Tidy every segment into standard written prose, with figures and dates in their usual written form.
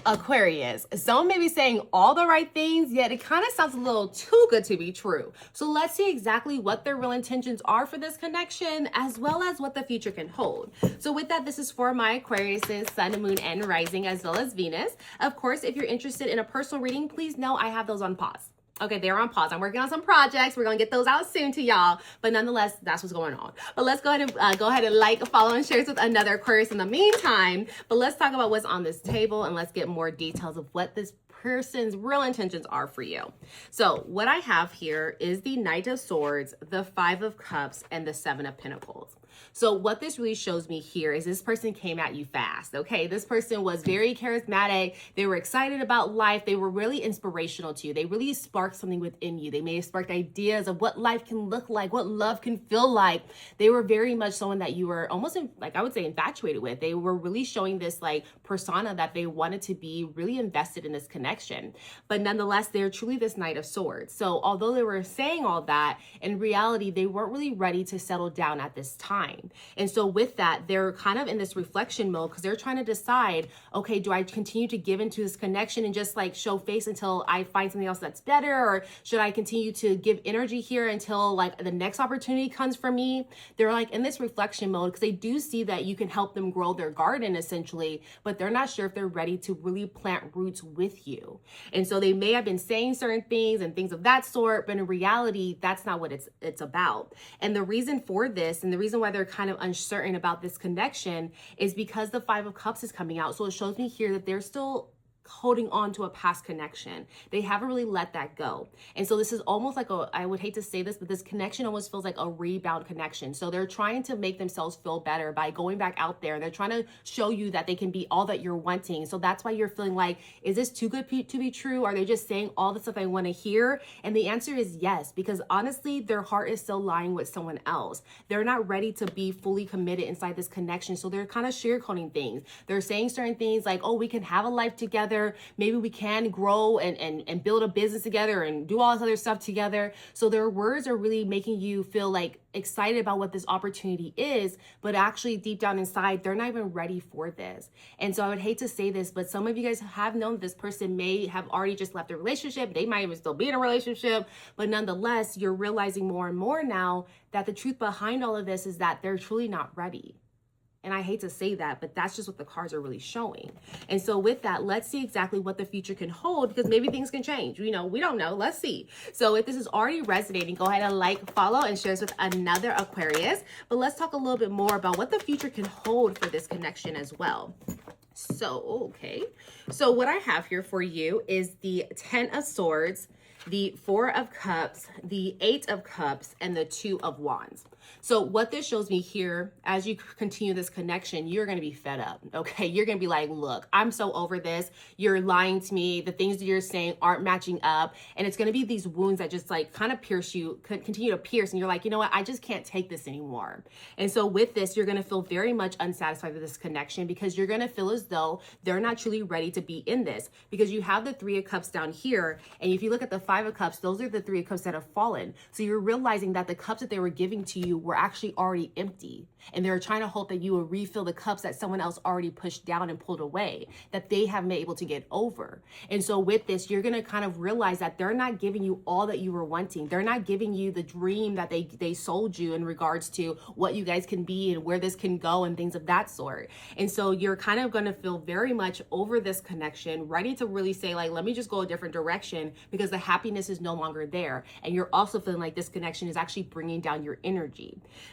Aquarius, someone may be saying all the right things, yet it kind of sounds a little too good to be true. So let's see exactly what their real intentions are for this connection, as well as what the future can hold. So with that, this is for my Aquariuses, sun, moon, and rising, as well as Venus. Of course, if you're interested in a personal reading, please know I have those on pause. Okay, they're on pause. I'm working on some projects. We're gonna get those out soon to y'all. But nonetheless, that's what's going on. But let's go ahead and like, follow, and share this with another Aquarius in the meantime. But let's talk about what's on this table and let's get more details of what this person's real intentions are for you. So what I have here is the Knight of Swords, the Five of Cups, and the Seven of Pentacles. So what this really shows me here is this person came at you fast, okay? This person was very charismatic. They were excited about life. They were really inspirational to you. They really sparked something within you. They may have sparked ideas of what life can look like, what love can feel like. They were very much someone that you were almost, like I would say, infatuated with. They were really showing this like persona that they wanted to be really invested in this connection. But nonetheless, they're truly this Knight of Swords. So although they were saying all that, in reality, they weren't really ready to settle down at this time. And so with that, they're kind of in this reflection mode because they're trying to decide, okay, do I continue to give into this connection and just like show face until I find something else that's better? Or should I continue to give energy here until like the next opportunity comes for me? They're like in this reflection mode because they do see that you can help them grow their garden essentially, but they're not sure if they're ready to really plant roots with you. And so they may have been saying certain things and things of that sort, but in reality, that's not what it's about. And the reason for this and the reason why they're kind of uncertain about this connection is because the Five of Cups is coming out. So it shows me here that they're still holding on to a past connection. They haven't really let that go. And so this is almost like I would hate to say this, but this connection almost feels like a rebound connection. So they're trying to make themselves feel better by going back out there. They're trying to show you that they can be all that you're wanting. So that's why you're feeling like, is this too good to be true? Are they just saying all the stuff I want to hear? And the answer is yes, because honestly, their heart is still lying with someone else. They're not ready to be fully committed inside this connection. So they're kind of sugarcoating things. They're saying certain things like, oh, we can have a life together. Maybe we can grow and build a business together and do all this other stuff together. So their words are really making you feel like excited about what this opportunity is, but actually deep down inside, they're not even ready for this. And so I would hate to say this, but some of you guys have known this person may have already just left a relationship. They might even still be in a relationship, but nonetheless, you're realizing more and more now that the truth behind all of this is that they're truly not ready. And I hate to say that, but that's just what the cards are really showing. And so with that, let's see exactly what the future can hold, because maybe things can change. You know, we don't know. Let's see. So if this is already resonating, go ahead and like, follow, and share this with another Aquarius. But let's talk a little bit more about what the future can hold for this connection as well. So, okay. So what I have here for you is the Ten of Swords, the Four of Cups, the Eight of Cups, and the Two of Wands. So what this shows me here, as you continue this connection, you're going to be fed up, okay? You're going to be like, look, I'm so over this. You're lying to me. The things that you're saying aren't matching up. And it's going to be these wounds that just like kind of pierce you, continue to pierce. And you're like, you know what? I just can't take this anymore. And so with this, you're going to feel very much unsatisfied with this connection because you're going to feel as though they're not truly ready to be in this, because you have the Three of Cups down here. And if you look at the Five of Cups, those are the Three of Cups that have fallen. So you're realizing that the cups that they were giving to you were actually already empty, and they're trying to hope that you will refill the cups that someone else already pushed down and pulled away, that they haven't been able to get over. And so with this, you're going to kind of realize that they're not giving you all that you were wanting. They're not giving you the dream that they sold you in regards to what you guys can be and where this can go and things of that sort. And so you're kind of going to feel very much over this connection, ready to really say like, let me just go a different direction, because the happiness is no longer there. And you're also feeling like this connection is actually bringing down your energy.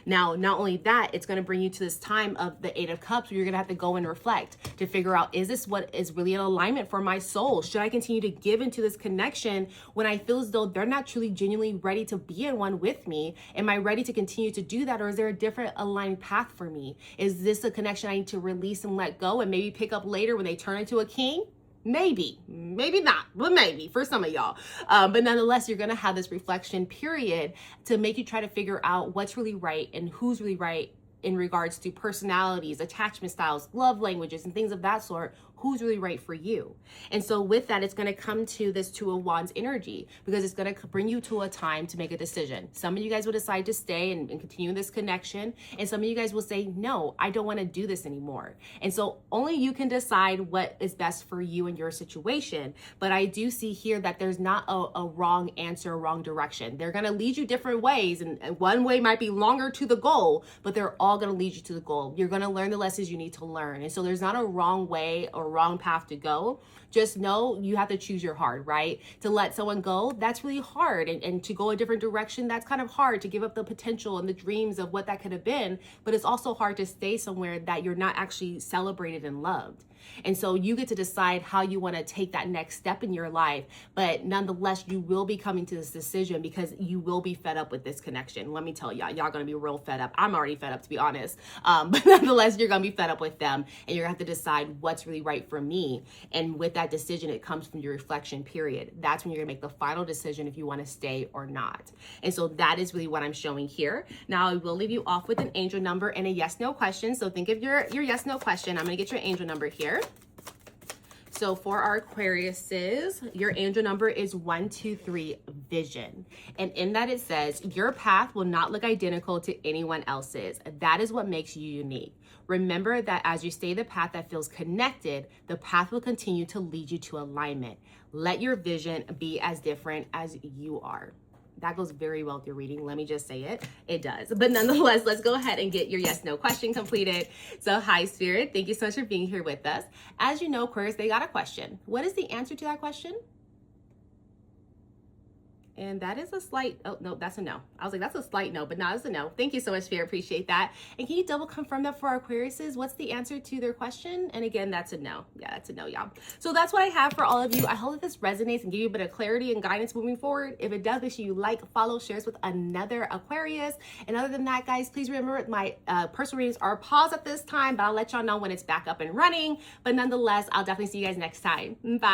Now, not only that, it's going to bring you to this time of the Eight of Cups where you're going to have to go and reflect to figure out, is this what is really in alignment for my soul? Should I continue to give into this connection when I feel as though they're not truly genuinely ready to be in one with me? Am I ready to continue to do that? Or is there a different aligned path for me? Is this a connection I need to release and let go and maybe pick up later when they turn into a king? Maybe not, but maybe for some of y'all. But nonetheless, you're going to have this reflection period to make you try to figure out what's really right and who's really right in regards to personalities, attachment styles, love languages, and things of that sort who's really right for you. And so with that, it's going to come to this Two of Wands energy, because it's going to bring you to a time to make a decision. Some of you guys will decide to stay and continue this connection. And some of you guys will say, no, I don't want to do this anymore. And so only you can decide what is best for you and your situation. But I do see here that there's not a wrong answer, a wrong direction. They're going to lead you different ways. And one way might be longer to the goal, but they're all going to lead you to the goal. You're going to learn the lessons you need to learn. And so there's not a wrong way or wrong path to go. Just know you have to choose your heart, right? To let someone go, that's really hard. And to go a different direction, that's kind of hard, to give up the potential and the dreams of what that could have been. But it's also hard to stay somewhere that you're not actually celebrated and loved. And so you get to decide how you want to take that next step in your life. But nonetheless, you will be coming to this decision because you will be fed up with this connection. Let me tell y'all going to be real fed up. I'm already fed up, to be honest. But nonetheless, you're going to be fed up with them, and you're going to have to decide what's really right for me. And with that decision, it comes from your reflection period. That's when you're going to make the final decision if you want to stay or not. And so that is really what I'm showing here. Now, I will leave you off with an angel number and a yes/no question. So think of your yes/no question. I'm going to get your angel number here. So for our Aquariuses, your angel number is 123, vision. And in that it says, your path will not look identical to anyone else's. That is what makes you unique. Remember that as you stay the path that feels connected, the path will continue to lead you to alignment. Let your vision be as different as you are. That goes very well with your reading. Let me just say it. It does. But nonetheless, let's go ahead and get your yes/no question completed. So hi, Spirit. Thank you so much for being here with us. As you know, Aquarius, they got a question. What is the answer to that question? And that is a slight, oh, no, that's a no. I was like, that's a slight no, but no, it's a no. Thank you so much, Spirit. Appreciate that. And can you double confirm that for our Aquariuses? What's the answer to their question? And again, that's a no. Yeah, that's a no, y'all. So that's what I have for all of you. I hope that this resonates and give you a bit of clarity and guidance moving forward. If it does, make sure you like, follow, share this with another Aquarius. And other than that, guys, please remember my personal readings are paused at this time, but I'll let y'all know when it's back up and running. But nonetheless, I'll definitely see you guys next time. Bye.